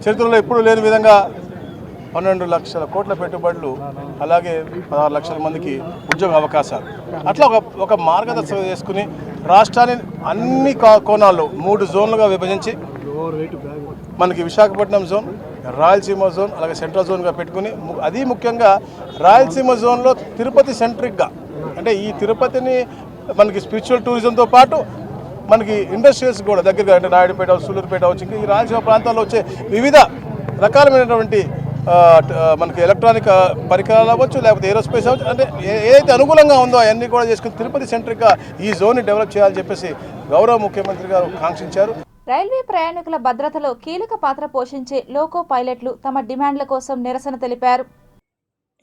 చరిత్రలో ఎప్పుడూ లేని విధంగా 12 లక్షల కోట్ల పెట్టుబడులు, అలాగే 16 లక్షల మందికి ఉద్యోగ అవకాశాలు. అట్లా ఒక మార్గదర్శకం చేసుకుని రాష్ట్రాన్ని అన్ని కోణాల్లో 3 జోన్లుగా విభజించి మనకి విశాఖపట్నం జోన్, రాయలసీమ జోన్, అలాగే సెంట్రల్ జోన్గా పెట్టుకుని, అది ముఖ్యంగా రాయలసీమ జోన్లో తిరుపతి సెంట్రిక్గా, అంటే ఈ తిరుపతిని మనకి స్పిరిచువల్ టూరిజంతో పాటు మనకి ఇండస్ట్రియల్స్ కూడా దగ్గరగా, అంటే నాయుడుపేట, సూలూరుపేట వచ్చి ఇంకా ఈ రాయలసీమ ప్రాంతాల్లో వచ్చే వివిధ రకాలమైనటువంటి మనకి ఎలక్ట్రానిక్ పరికరాలు అవ్వచ్చు, లేకపోతే ఏరోస్పేస్ అవ్వచ్చు, అంటే ఏదైతే అనుకూలంగా ఉందో అవన్నీ కూడా చేసుకుని తిరుపతి సెంట్రిక్గా ఈ జోన్ని డెవలప్ చేయాలని చెప్పేసి గౌరవ ముఖ్యమంత్రి గారు కాంక్షించారు. రైల్వే ప్రయాణికుల భద్రతలో కీలక పాత్ర పోషించే లోకో పైలట్లు తమ డిమాండ్ల కోసం నిరసన తెలిపారు.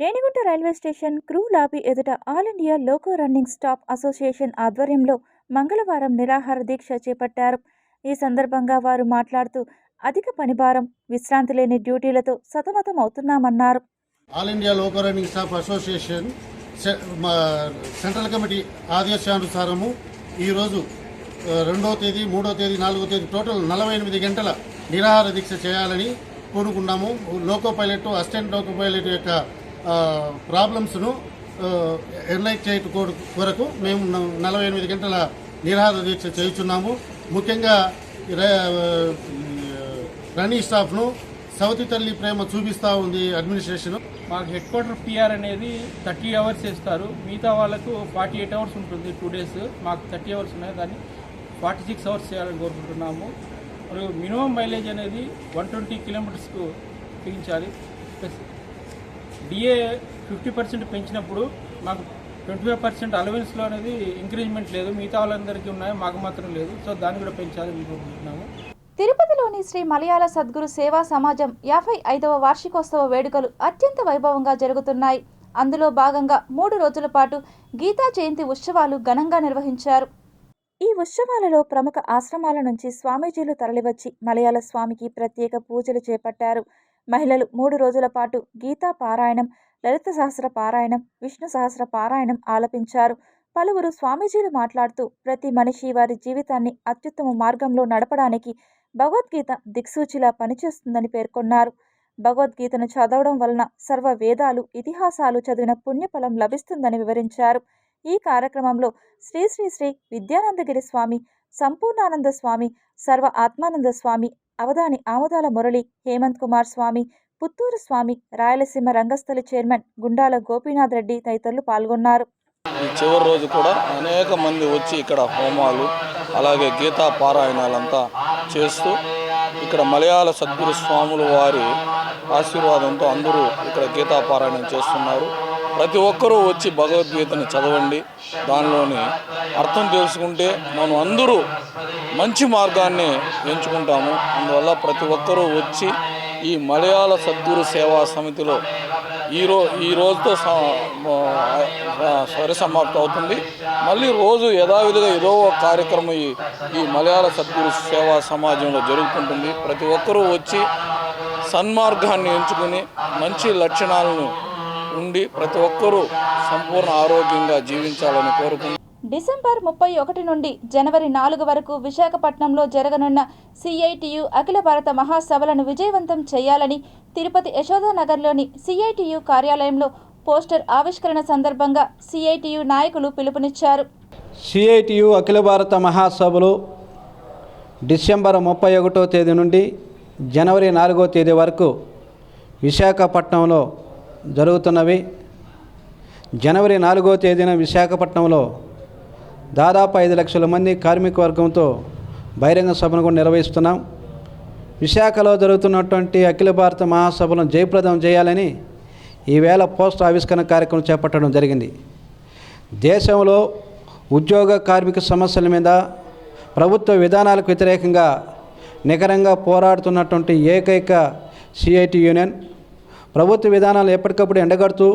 Renigunta railway station crew lobby ఎదుట all India loco running staff association ఆధ్వర్యంలో మంగళవారం నిరాహార దీక్ష చేపట్టారు. ఈ సందర్భంగా వారు మాట్లాడుతూ అధిక పనిభారం, విశ్రాంతి లేని డ్యూటీలతో సతమతం అవుతున్నామన్నారు. All India loco running staff association central committee ఆదేశానుసారము ఈరోజు 2వ తేదీ, 3వ తేదీ, 4వ తేదీ టోటల్ 48 గంటల నిరాహార దీక్ష చేయాలని కోరుకున్నాము. Loco pilot, assistant loco pilot యొక్క ప్రాబ్లమ్స్ను ఎన్లైట్ చేయట కొరకు మేము 48 గంటల నిరాహార దీక్ష చేయుచున్నాము. ముఖ్యంగా రన్నింగ్ స్టాఫ్ను సౌతి తల్లి ప్రేమ చూపిస్తూ ఉంది అడ్మినిస్ట్రేషన్. మాకు హెడ్ క్వార్టర్ పిఆర్ అనేది 30 అవర్స్ ఇస్తారు, మిగతా వాళ్ళకు 48 అవర్స్ ఉంటుంది 2 డేస్. మాకు 30 అవర్స్ ఉన్నాయి, దాన్ని 46 అవర్స్ చేయాలని కోరుకుంటున్నాము. మరియు మినిమం మైలేజ్ అనేది 120 కిలోమీటర్స్కు పెంచాలి. ప్లస్ డిఏ 50% పెంచినప్పుడు మాకు 25% అలవెన్స్లో అనేది ఇంక్రీజ్మెంట్ లేదు, మిగతా వాళ్ళందరికీ ఉన్నాయి, మాకు మాత్రం లేదు. సో దాన్ని కూడా పెంచాలని కోరుకుంటున్నాము. తిరుపతిలోని శ్రీ మలయాళ సద్గురు సేవా సమాజం 55వ వార్షికోత్సవ వేడుకలు అత్యంత వైభవంగా జరుగుతున్నాయి. అందులో భాగంగా 3 రోజుల పాటు గీతా జయంతి ఉత్సవాలు ఘనంగా నిర్వహించారు. ఈ ఉత్సవాలలో ప్రముఖ ఆశ్రమాల నుంచి స్వామీజీలు తరలివచ్చి మలయాళ స్వామికి ప్రత్యేక పూజలు చేపట్టారు. మహిళలు 3 రోజుల పాటు గీతా పారాయణం, లలిత సహస్ర పారాయణం, విష్ణు సహస్ర పారాయణం ఆలపించారు. పలువురు స్వామీజీలు మాట్లాడుతూ ప్రతి మనిషి వారి జీవితాన్ని అత్యుత్తమ మార్గంలో నడపడానికి భగవద్గీత దిక్సూచిలా పనిచేస్తుందని పేర్కొన్నారు. భగవద్గీతను చదవడం వలన సర్వ వేదాలు, ఇతిహాసాలు చదివిన పుణ్యఫలం లభిస్తుందని వివరించారు. ఈ కార్యక్రమంలో శ్రీ శ్రీ శ్రీ విద్యానందగిరి స్వామి, సంపూర్ణానంద స్వామి, సర్వ ఆత్మానంద స్వామి, అవధాని ఆముదాల మురళి, హేమంత్ కుమార్ స్వామి, పుత్తూరు స్వామి, రాయలసీమ రంగస్థలి చైర్మన్ గుండాల గోపీనాథ్ రెడ్డి తదితరులు పాల్గొన్నారు. ఈ చివరి రోజు కూడా అనేక మంది వచ్చి ఇక్కడ హోమాలు, అలాగే గీతా పారాయణాలంతా చేస్తూ ఇక్కడ మలయాళ సద్గురు స్వాములు వారి ఆశీర్వాదంతో అందరూ ఇక్కడ గీతా పారాయణం చేస్తున్నారు. ప్రతి ఒక్కరూ వచ్చి భగవద్గీతని చదవండి, దానిలోని అర్థం తెలుసుకుంటే మనం అందరూ మంచి మార్గాన్ని ఎంచుకుంటాము. అందువల్ల ప్రతి ఒక్కరూ వచ్చి ఈ మలయాళ సద్గురు సేవా సమితిలో ఈ రోజుతో సరిసమాప్తి అవుతుంది. మళ్ళీ రోజు యథావిధిగా ఏదో ఒక కార్యక్రమం ఈ మలయాళ సద్గురు సేవా సమాజంలో జరుగుతుంటుంది. ప్రతి ఒక్కరూ వచ్చి సన్మార్గాన్ని ఎంచుకుని మంచి లక్షణాలను ఉండి ప్రతి ఒక్కరూ సంపూర్ణ ఆరోగ్యంగా జీవించాలని కోరుకుంటున్నాను. డిసెంబర్ 31 నుండి జనవరి 4 వరకు విశాఖపట్నంలో జరగనున్న సిఐటియు అఖిల భారత మహాసభలను విజయవంతం చేయాలని తిరుపతి యశోదానగర్లోని సిఐటియు కార్యాలయంలో పోస్టర్ ఆవిష్కరణ సందర్భంగా సిఐటియు నాయకులు పిలుపునిచ్చారు. సిఐటియు అఖిల భారత మహాసభలు డిసెంబర్ 31వ తేదీ నుండి జనవరి 4వ తేదీ వరకు విశాఖపట్నంలో జరుగుతున్నవి. జనవరి 4వ తేదీన విశాఖపట్నంలో దాదాపు 5 లక్షల మంది కార్మిక వర్గంతో బహిరంగ సభను కూడా నిర్వహిస్తున్నాం. విశాఖలో జరుగుతున్నటువంటి అఖిల భారత మహాసభలను జయప్రదం చేయాలని ఈవేళ పోస్టర్ ఆవిష్కరణ కార్యక్రమం చేపట్టడం జరిగింది. దేశంలో ఉద్యోగ కార్మిక సమస్యల మీద ప్రభుత్వ విధానాలకు వ్యతిరేకంగా నికరంగా పోరాడుతున్నటువంటి ఏకైక సిఐటి యూనియన్ ప్రభుత్వ విధానాలు ఎప్పటికప్పుడు ఎండగడుతూ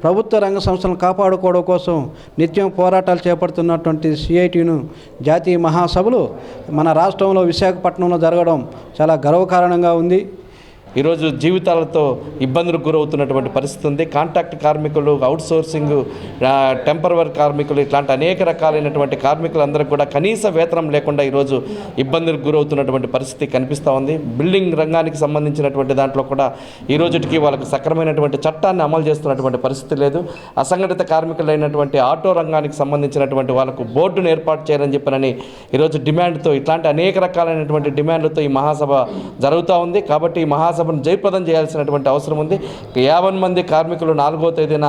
ప్రభుత్వ రంగ సంస్థలను కాపాడుకోవడం కోసం నిత్యం పోరాటాలు చేపడుతున్నటువంటి సిఐటిను జాతీయ మహాసభలు మన రాష్ట్రంలో విశాఖపట్నంలో జరగడం చాలా గర్వకారణంగా ఉంది. ఈరోజు జీవితాలతో ఇబ్బందులకు గురవుతున్నటువంటి పరిస్థితి ఉంది. కాంట్రాక్ట్ కార్మికులు, అవుట్ సోర్సింగ్, టెంపరవరీ కార్మికులు, ఇట్లాంటి అనేక రకాలైనటువంటి కార్మికులందరికీ కూడా కనీస వేతనం లేకుండా ఈరోజు ఇబ్బందులకు గురవుతున్నటువంటి పరిస్థితి కనిపిస్తూ ఉంది. బిల్డింగ్ రంగానికి సంబంధించినటువంటి దాంట్లో కూడా ఈ రోజుకి వాళ్ళకి సక్రమైనటువంటి చట్టాన్ని అమలు చేస్తున్నటువంటి పరిస్థితి లేదు. అసంఘటిత కార్మికులైనటువంటి ఆటో రంగానికి సంబంధించినటువంటి వాళ్ళకు బోర్డును ఏర్పాటు చేయాలని చెప్పనని ఈరోజు డిమాండ్తో, ఇట్లాంటి అనేక రకాలైనటువంటి డిమాండ్లతో ఈ మహాసభ జరుగుతూ ఉంది. కాబట్టి ఈ మహాసభ జయప్రదం చేయాల్సినటువంటి అవసరం ఉంది. 50 మంది కార్మికులు 4వ తేదీన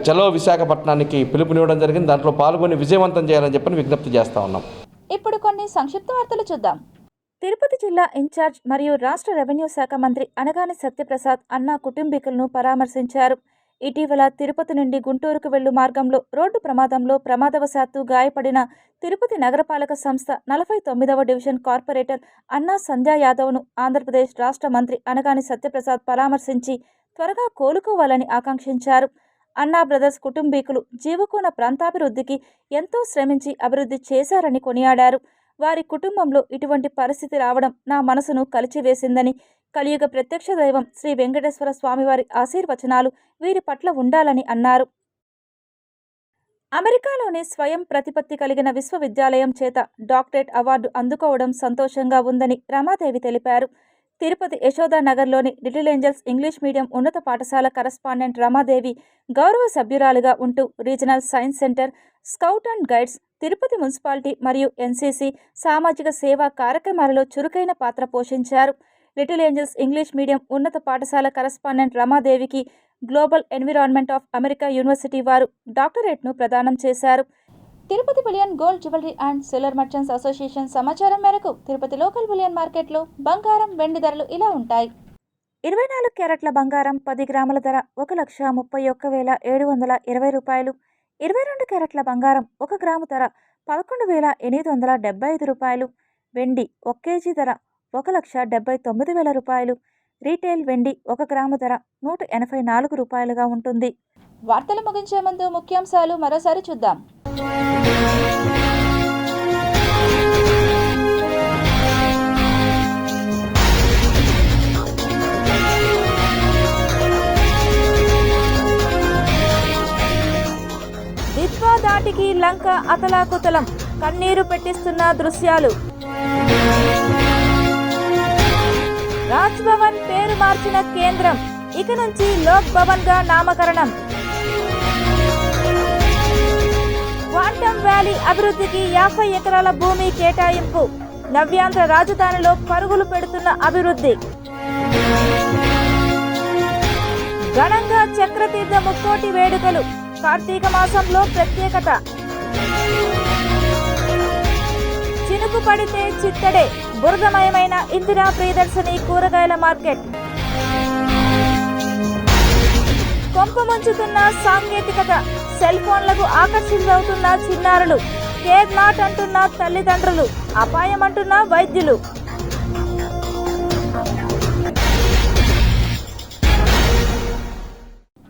చలో విశాఖపట్నానికి పిలుపునివ్వడం జరిగింది. దాంట్లో పాల్గొని విజయవంతం చేయాలని చెప్పని విజ్ఞప్తి చేస్తా ఉన్నాం. ఇప్పుడు కొన్ని సంక్షిప్త వార్తలు చూద్దాం. తిరుపతి జిల్లా ఇన్ఛార్జ్ మరియు రాష్ట్ర రెవెన్యూ శాఖ మంత్రి అనగాని సత్యప్రసాద్ అన్నా కుటుంబీకులను పరామర్శించారు. ఇటీవల తిరుపతి నుండి గుంటూరుకు వెళ్ళు మార్గంలో రోడ్డు ప్రమాదంలో ప్రమాదవశాత్తు గాయపడిన తిరుపతి నగరపాలక సంస్థ 49వ డివిజన్ కార్పొరేటర్ అన్నా సంధ్యా యాదవ్ను ఆంధ్రప్రదేశ్ రాష్ట్ర మంత్రి అనగాని సత్యప్రసాద్ పరామర్శించి త్వరగా కోలుకోవాలని ఆకాంక్షించారు. అన్నా బ్రదర్స్ కుటుంబీకులు జీవకోన ప్రాంతాభివృద్ధికి ఎంతో శ్రమించి అభివృద్ధి చేశారని కొనియాడారు. వారి కుటుంబంలో ఇటువంటి పరిస్థితి రావడం నా మనసును కలిచివేసిందని, కలియుగ ప్రత్యక్ష దైవం శ్రీ వెంకటేశ్వర స్వామివారి ఆశీర్వచనాలు వీరి పట్ల ఉండాలని అన్నారు. అమెరికాలోని స్వయం ప్రతిపత్తి కలిగిన విశ్వవిద్యాలయం చేత డాక్టరేట్ అవార్డు అందుకోవడం సంతోషంగా ఉందని రమాదేవి తెలిపారు. తిరుపతి యశోదానగర్లోని లిటిల్ ఏంజల్స్ ఇంగ్లీష్ మీడియం ఉన్నత పాఠశాల కరస్పాండెంట్ రమాదేవి గౌరవ సభ్యురాలుగా ఉంటూ regional science centre, scout and guides, Tirupati municipality మరియు ఎన్సీసీ సామాజిక సేవా కార్యక్రమాలలో చురుకైన పాత్ర పోషించారు. లిటిల్ ఏంజల్స్ ఇంగ్లీష్ మీడియం ఉన్నత పాఠశాల కరస్పాండెంట్ రమాదేవికి global environment of America university వారు డాక్టరేట్ను ప్రదానం చేశారు. Tirupati bullion gold jewellery and silver merchants association సమాచారం మేరకు తిరుపతి లోకల్ బులియన్ మార్కెట్లో బంగారం, వెండి ధరలు ఇలా ఉంటాయి. 24 క్యారెట్ల బంగారం 10 గ్రాముల ధర 1,31,720 రూపాయలు. 22 క్యారెట్ల బంగారం 1 గ్రాము ధర 11,875 రూపాయలు. వెండి 1 కేజీ ధర 1,79,000 రూపాయలు. రీటైల్ వెండి 1 గ్రాము ధర 184 రూపాయలుగా ఉంటుంది. వార్తలు ముగించే ముందు ముఖ్యాంశాలు మరోసారి చూద్దాం. దిత్వా దాటికి లంక అతలాకుతలం, కన్నీరు పెట్టిస్తున్న దృశ్యాలు. రాజ్ భవన్ పేరు మార్చిన కేంద్రం ఇక నుంచి లోక్ భవన్ గా నామకరణం. క్వాంటమ్ వ్యాలీ అభివృద్ధికి 50 ఎకరాల భూమి కేటాయింపు. నవ్యాంధ్ర రాజధానిలో పరుగులు పెడుతున్న అభివృద్ధి. ఘనంగా చక్రతీర్థ ముక్కోటి వేడుకలు. కార్తీక మాసంలో ప్రత్యేకత. చినుకు పడితే చిత్తడే, బురదమయమైన ఇందిరా ప్రియదర్శిని కూరగాయల మార్కెట్. కొంప ముంచుతున్న సాంకేతికత. సెల్ ఫోన్లకు ఆకర్షితులవుతున్న చిన్నారులు. కేర్ నాట్ అంటున్న తల్లిదండ్రులు, అపాయం అంటున్న వైద్యులు.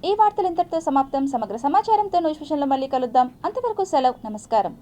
ఈ వార్తలు ఇంతటితో సమాప్తం. సమగ్ర సమాచారంతో న్యూస్ విషయంలో మళ్ళీ కలుద్దాం. అంతవరకు సెలవు. నమస్కారం.